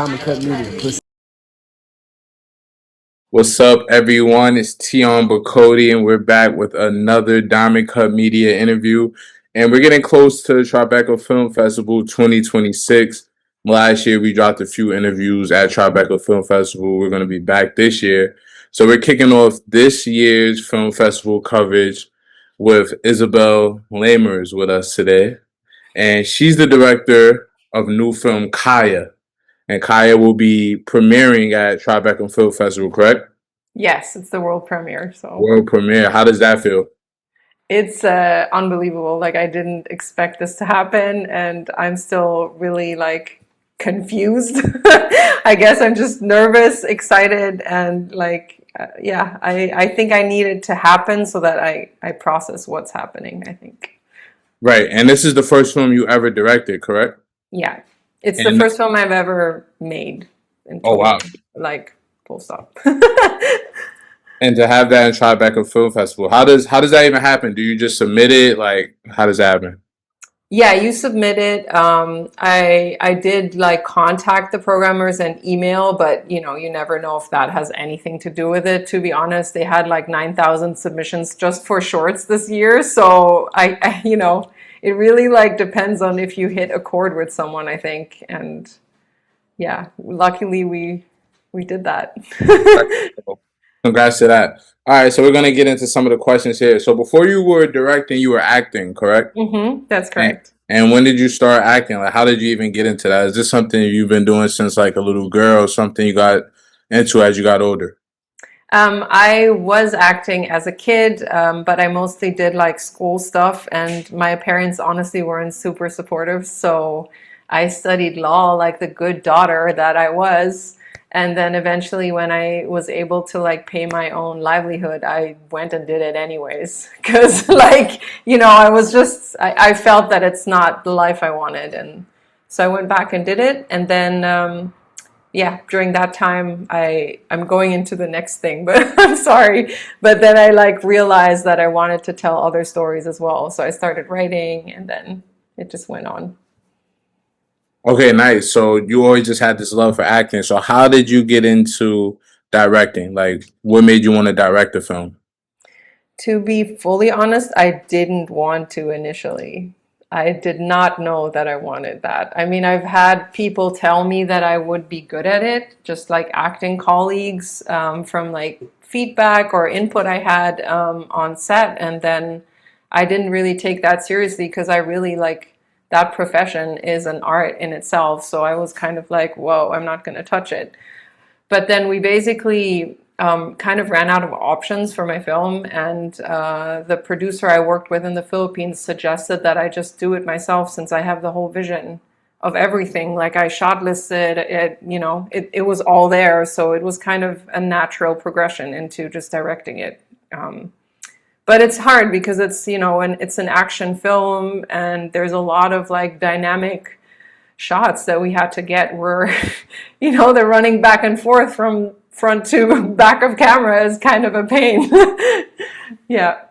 Diamond KUT Media. What's up, everyone? It's Tion Bacody, and we're back with another Diamond KUT Media interview. And we're getting close to the Tribeca Film Festival 2026. Last year, we dropped a few interviews at Tribeca Film Festival. We're going to be back this year. So we're kicking off this year's film festival coverage with Isabel Lamers with us today. And she's the director of new film Kaya. And Kaya will be premiering at Tribeca Film Festival, correct? Yes, it's the world premiere. So World premiere. How does that feel? it's unbelievable. Like I didn't expect this to happen, and I'm still really like confused. I guess I'm just nervous, excited, and yeah, I think I need it to happen so that I process what's happening, I think. Right. And this is the first film you ever directed, correct? Yeah, it's the And first film I've ever made in oh wow. film, like full stop. And to have that in Tribeca Film Festival, how does that even happen? Do you just submit it? Like, how does that happen? Yeah, you submit it. I did like contact the programmers and email, but you never know if that has anything to do with it. To be honest, they had like 9,000 submissions just for shorts this year, so it really like depends on if you hit a chord with someone, I think. And yeah, luckily we did that. Congrats to that. All right, so we're gonna get into some of the questions here. So before you were directing, you were acting, correct? That's And, correct. and when did you start acting? Like, how did you even get into that? Is this something you've been doing since like a little girl, or something you got into as you got older? I was acting as a kid, but I mostly did like school stuff, and my parents honestly weren't super supportive. So I studied law like the good daughter that I was. And then eventually, when I was able to like pay my own livelihood, I went and did it anyways. Because, I felt that it's not the life I wanted. And so I went back and did it. And then, yeah, during that time, I'm going into the next thing, but I'm sorry. But then I like realized that I wanted to tell other stories as well. So I started writing, and then it just went on. Okay, nice. So you always just had this love for acting. So how did you get into directing? Like, what made you want to direct a film? To be fully honest, I didn't want to initially. I did not know that I wanted that. I mean, I've had people tell me that I would be good at it, just like acting colleagues, from like feedback or input I had on set. And then I didn't really take that seriously because I really like that profession is an art in itself. So I was kind of like, whoa, I'm not going to touch it. But then we basically kind of ran out of options for my film, and the producer I worked with in the Philippines suggested that I just do it myself since I have the whole vision of everything. Like I shot listed, it was all there, so it was kind of a natural progression into just directing it. But it's hard because it's an action film, and there's a lot of like dynamic shots that we had to get where they're running back and forth from front to back of camera is kind of a pain. Yeah.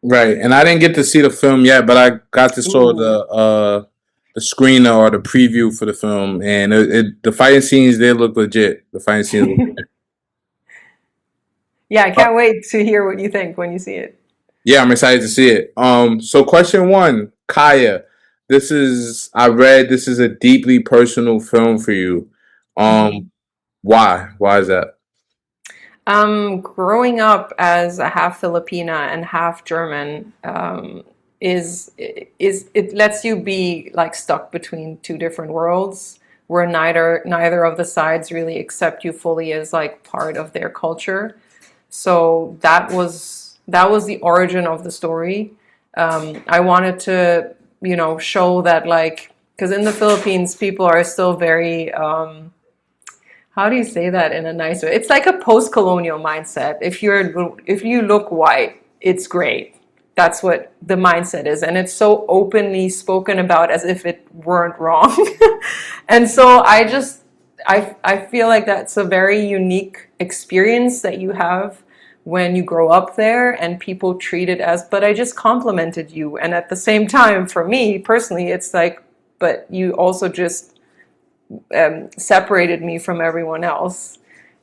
Right. And I didn't get to see the film yet, but I got to saw Ooh. the screener or the preview for the film, and the fighting scenes they look legit. The fighting scenes look legit. Yeah, I can't wait to hear what you think when you see it. Yeah, I'm excited to see it. So question one, Kaya. I read this is a deeply personal film for you. Mhm. Um, why? Why is that? Growing up as a half Filipina and half German, it lets you be like stuck between two different worlds where neither of the sides really accept you fully as like part of their culture. So that was the origin of the story. I wanted to show that, like, because in the Philippines people are still very how do you say that in a nice way? It's like a post-colonial mindset. If you look white, it's great. That's what the mindset is, and it's so openly spoken about as if it weren't wrong. And so I feel like that's a very unique experience that you have when you grow up there and people treat it as, but I just complimented you. And at the same time, for me personally, it's like, but you also just separated me from everyone else.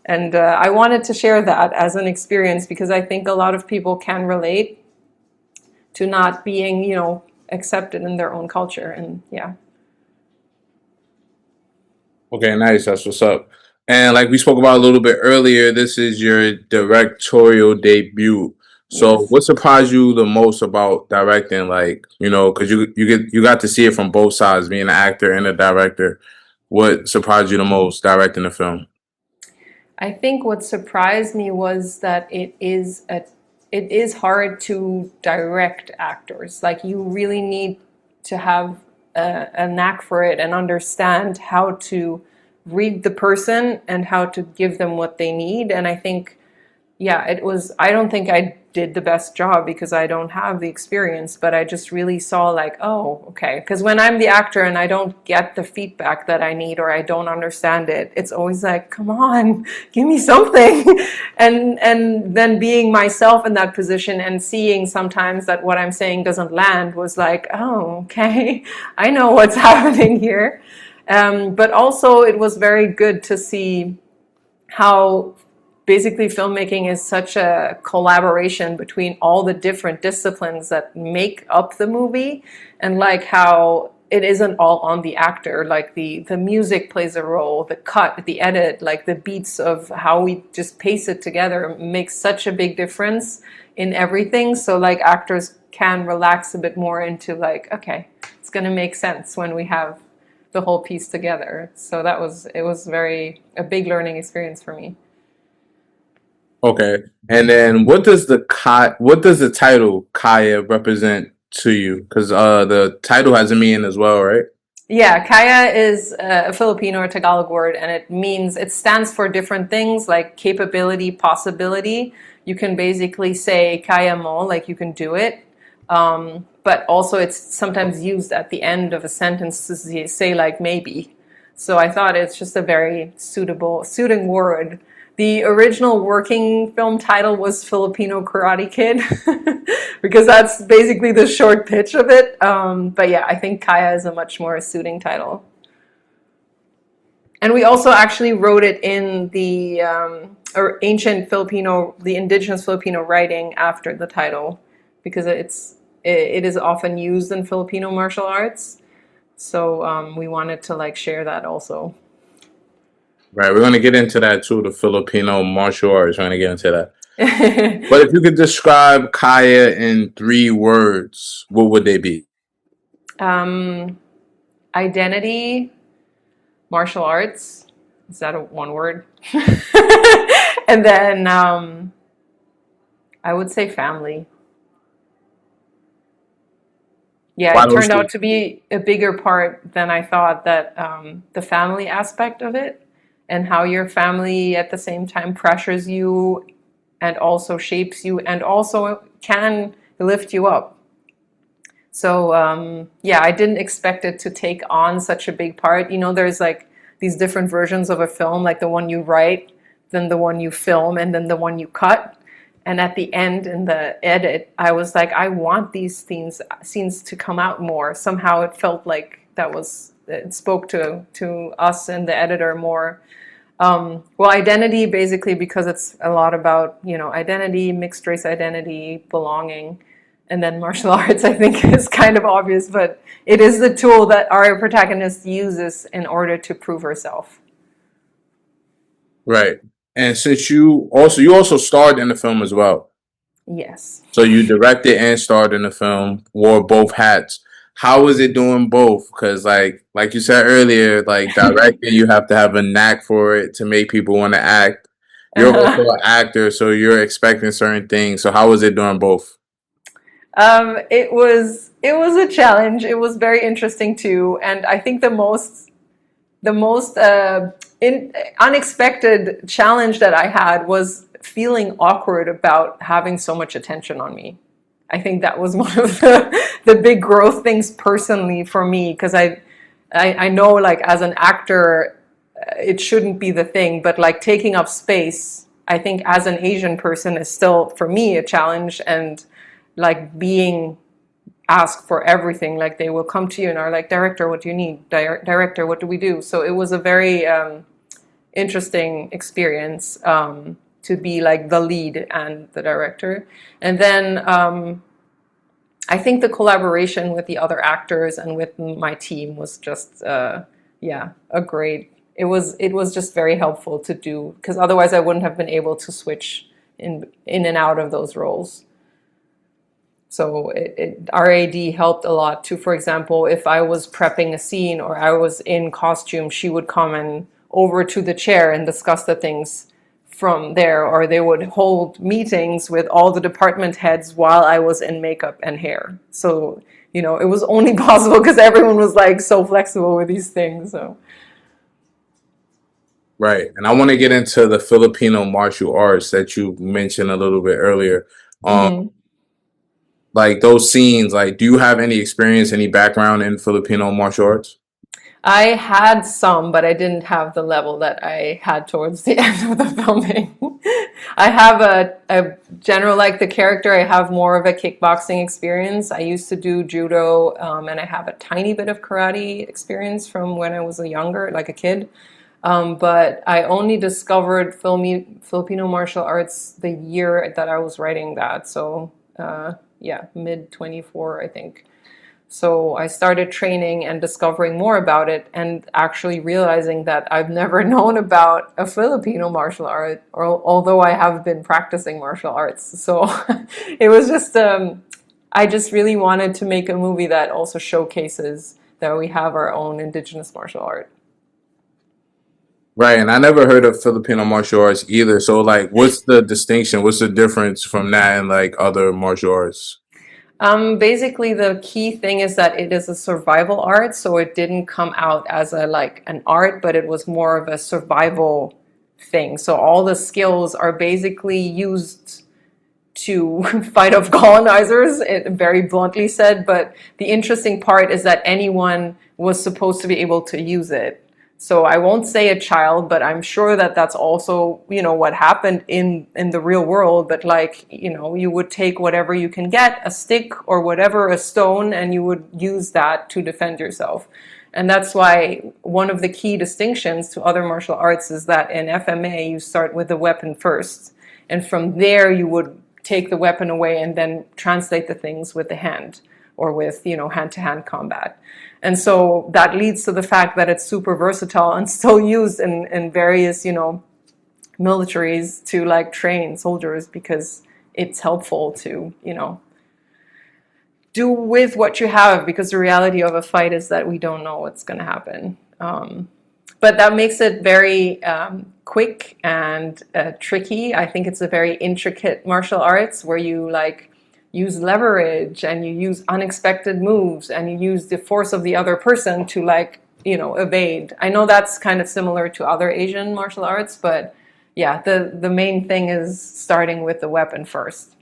And I wanted to share that as an experience because I think a lot of people can relate to not being, accepted in their own culture. And yeah. Okay, nice. That's what's up. And like we spoke about a little bit earlier, this is your directorial debut. So, Yes. what surprised you the most about directing? Like, because you got to see it from both sides, being an actor and a director. What surprised you the most directing the film? I think what surprised me was that it is hard to direct actors. Like you really need to have a knack for it and understand how to read the person and how to give them what they need. And I think yeah, it was, I don't think I did the best job because I don't have the experience, but I just really saw like, oh, okay. Because when I'm the actor and I don't get the feedback that I need or I don't understand it, it's always like, come on, give me something. And then being myself in that position and seeing sometimes that what I'm saying doesn't land was like, oh, okay, I know what's happening here. But also it was very good to see how basically filmmaking is such a collaboration between all the different disciplines that make up the movie, and like how it isn't all on the actor. Like the music plays a role, the cut, the edit, like the beats of how we just pace it together makes such a big difference in everything. So like actors can relax a bit more into like, okay, it's going to make sense when we have the whole piece together. So it was very a big learning experience for me. Okay, and then what does the title Kaya represent to you? Because the title has a meaning as well, right? Yeah, kaya is a Filipino or Tagalog word, and it stands for different things like capability, possibility. You can basically say kaya mo, like you can do it. But also it's sometimes used at the end of a sentence to say like maybe. So I thought it's just a very suiting word. The original working film title was Filipino Karate Kid because that's basically the short pitch of it. But yeah, I think Kaya is a much more suiting title. And we also actually wrote it in the or ancient Filipino, the indigenous Filipino writing after the title because it is often used in Filipino martial arts. So we wanted to like share that also. Right, we're gonna get into that too. The Filipino martial arts. We're gonna get into that. But if you could describe Kaya in 3 words, what would they be? um, Identity, martial arts. Is that a one word? And then I would say family. Yeah, Why it those turned three? out to be a bigger part than I thought, that the family aspect of it and how your family at the same time pressures you and also shapes you and also can lift you up. So yeah, I didn't expect it to take on such a big part. There's like these different versions of a film, like the one you write, then the one you film, and then the one you cut. And at the end in the edit, I was like, I want these scenes to come out more. Somehow it felt like it spoke to us and the editor more. Well, identity basically because it's a lot about identity, mixed race identity, belonging, and then martial arts. I think is kind of obvious, but it is the tool that our protagonist uses in order to prove herself. Right. And since you also starred in the film as well. Yes. So you directed and starred in the film, wore both hats. How was it doing both? Because like you said earlier, like directing, you have to have a knack for it to make people want to act. You're also Uh-huh. an actor, so you're expecting certain things. So how was it doing both? It was a challenge. It was very interesting too, and I think the most unexpected challenge that I had was feeling awkward about having so much attention on me. I think that was one of the big growth things personally for me because I know like as an actor it shouldn't be the thing, but like taking up space I think as an Asian person is still for me a challenge, and like being ask for everything. Like they will come to you and are like, director, what do you need? Director, what do we do? So it was a very interesting experience to be like the lead and the director. And then I think the collaboration with the other actors and with my team was just yeah, a great. It was just very helpful to do, because otherwise I wouldn't have been able to switch in and out of those roles. So RAD helped a lot too. For example, if I was prepping a scene or I was in costume, she would come and over to the chair and discuss the things from there, or they would hold meetings with all the department heads while I was in makeup and hair. So, it was only possible because everyone was like so flexible with these things. So, Right. And I want to get into the Filipino martial arts that you mentioned a little bit earlier. Um, mhm. like those scenes, like, do you have any experience, any background in Filipino martial arts? I had some, but I didn't have the level that I had towards the end of the filming. I have a general, like the character, I have more of a kickboxing experience. I used to do judo, and I have a tiny bit of karate experience from when I was a younger, like a kid. But I only discovered Filipino martial arts the year that I was writing that. So, yeah, mid 24, I think. So I started training and discovering more about it, and actually realizing that I've never known about a Filipino martial art, or although I have been practicing martial arts. So it was just, I just really wanted to make a movie that also showcases that we have our own indigenous martial art. Right. And I never heard of Filipino martial arts either. So, like, what's the distinction? What's the difference from that and like other martial arts? Basically, the key thing is that it is a survival art, so it didn't come out as a like an art, but it was more of a survival thing. So all the skills are basically used to fight off colonizers, it very bluntly said. But the interesting part is that anyone was supposed to be able to use it. So I won't say a child, but I'm sure that that's also, what happened in the real world. But like, you would take whatever you can get, a stick or whatever, a stone, and you would use that to defend yourself. And that's why one of the key distinctions to other martial arts is that in FMA, you start with the weapon first. And from there, you would take the weapon away and then translate the things with the hand, or with, hand-to-hand combat. And so that leads to the fact that it's super versatile and still used in various, militaries to like train soldiers, because it's helpful to, do with what you have, because the reality of a fight is that we don't know what's going to happen. But that makes it very quick and tricky. I think it's a very intricate martial arts where you like use leverage and you use unexpected moves and you use the force of the other person to like, evade. I know that's kind of similar to other Asian martial arts, but yeah, the main thing is starting with the weapon first.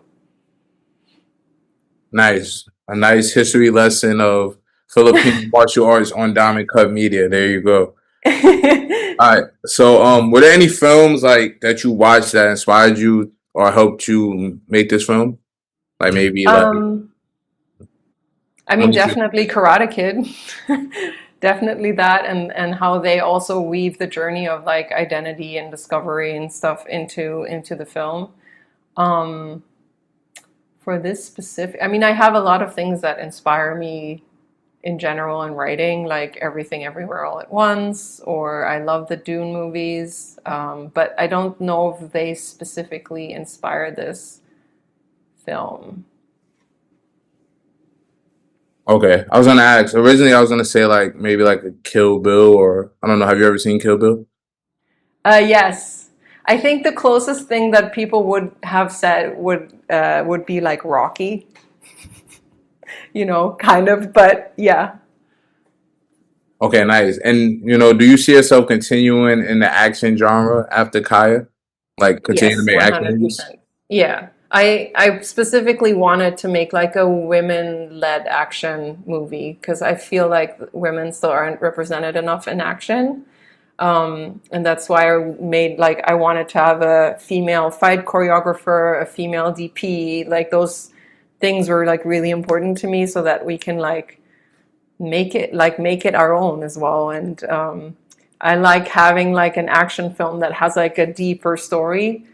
Nice. A nice history lesson of Filipino martial arts on Diamond KUT Media. There you go. All right. So, were there any films like that you watched that inspired you or helped you make this film? Like maybe like um, I let mean, me see. definitely Karate Kid. Definitely that, and how they also weave the journey of like identity and discovery and stuff into the film. Um, for this specific, I mean, I have a lot of things that inspire me in general in writing, like Everything Everywhere All at Once, or I love the Dune movies, but I don't know if they specifically inspired this film. Okay, I was gonna ask. Originally, I was gonna say like maybe like a Kill Bill or I don't know. Have you ever seen Kill Bill? Yes, I think the closest thing that people would have said would be like Rocky, kind of. But yeah, Okay, nice. And do you see yourself continuing in the action genre after Kaya? Like continue to yes, make action movies? 100%. Yeah, I specifically wanted to make like a women-led action movie because I feel like women still aren't represented enough in action. And that's why I made like I wanted to have a female fight choreographer, a female DP, like those things were like really important to me, so that we can like make it our own as well. And I like having like an action film that has like a deeper story,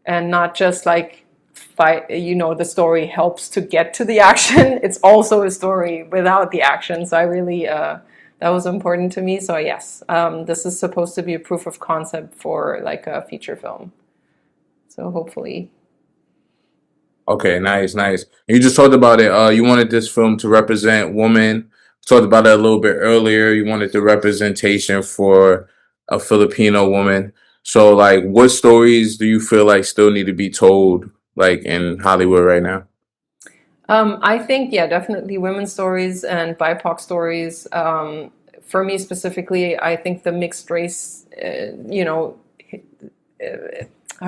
and not just like fight, the story helps to get to the action. It's also a story without the action. So I really that was important to me. So yes, this is supposed to be a proof of concept for like a feature film, so hopefully. Okay, nice, nice. You just talked about it. You wanted this film to represent women. Talked about it a little bit earlier. You wanted the representation for a Filipino woman. So, like, what stories do you feel like still need to be told, like in Hollywood right now? I think, yeah, definitely women's stories and BIPOC stories. For me specifically, I think the mixed race, how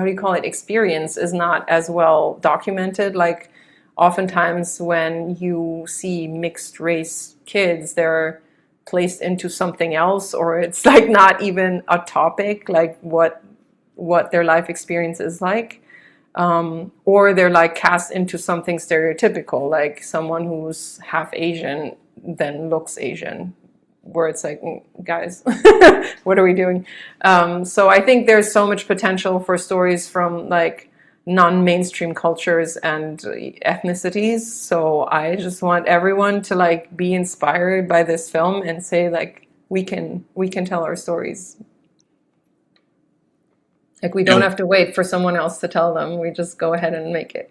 do you call it, experience is not as well documented. Like, oftentimes when you see mixed race kids, they're placed into something else, or it's like not even a topic, like what their life experience is like. Or they're like cast into something stereotypical, like someone who's half Asian then looks Asian, where it's like, guys, what are we doing? So I think there's so much potential for stories from like non-mainstream cultures and ethnicities. So I just want everyone to like be inspired by this film and say like we can tell our stories. Like we don't And have to wait for someone else to tell them. We just go ahead and make it.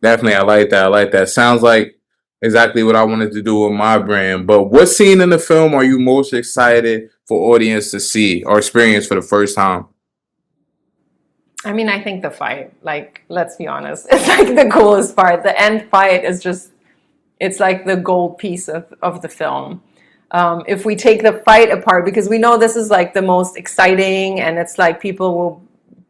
definitely, I like that. I like that. Sounds like exactly what I wanted to do with my brand. But what scene in the film are you most excited for audience to see or experience for the first time? I mean, I think the fight, like, let's be honest, it's like the coolest part. The end fight is just, it's like the gold piece of the film. If we take the fight apart, because we know this is like the most exciting, and it's like people will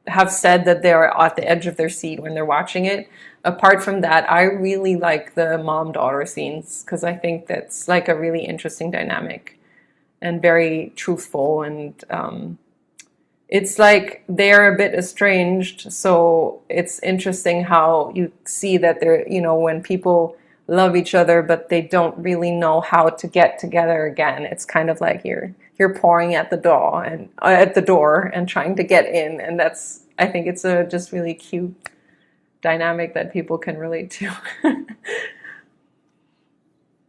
have said that they're at the edge of their seat when they're watching it. Apart from that, I really like the mom-daughter scenes, because I think that's like a really interesting dynamic and very truthful. And it's like they're a bit estranged, so it's interesting how you see that they're, when people love each other but they don't really know how to get together again. It's kind of like you're pouring at the door and trying to get in, and that's, I think it's a just really cute dynamic that people can relate to.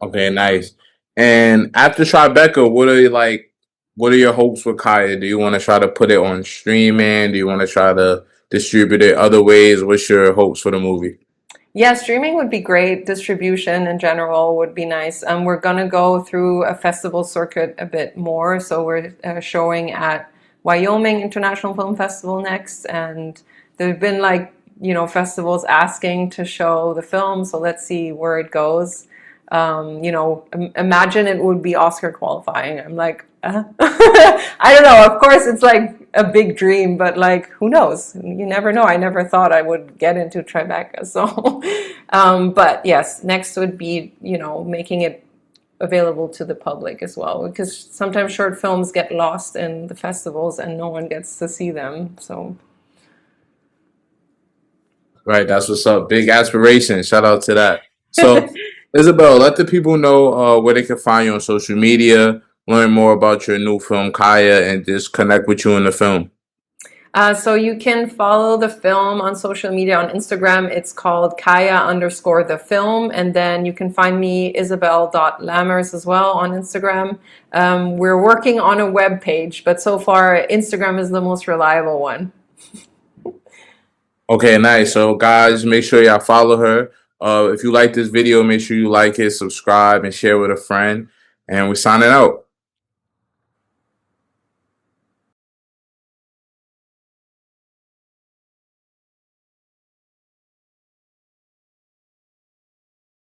Okay, nice. And after Tribeca, what are you like? What are your hopes with Kaya? Do you want to try to put it on streaming? Do you want to try to distribute it other ways? What's your hopes for the movie? Yeah, streaming would be great. Distribution in general would be nice. We're gonna go through a festival circuit a bit more. So we're showing at Wyoming International Film Festival next, and there've been like, festivals asking to show the film. So let's see where it goes. Imagine it would be Oscar qualifying. I'm like, I don't know. Of course, it's like a big dream, but like, who knows? You never know. I never thought I would get into Tribeca. So, but yes, next would be, making it available to the public as well, because sometimes short films get lost in the festivals and no one gets to see them. So, Right, that's what's up. Big aspirations. Shout out to that. So, Isabel, let the people know where they can find you on social media, learn more about your new film, Kaya, and just connect with you in the film. So you can follow the film on social media. On Instagram, it's called Kaya_the film. And then you can find me Isabel.Lamers as well on Instagram. We're working on a web page, but so far Instagram is the most reliable one. Okay, nice. So, guys, make sure y'all follow her. If you like this video, make sure you like it, subscribe, and share with a friend. And we're signing out.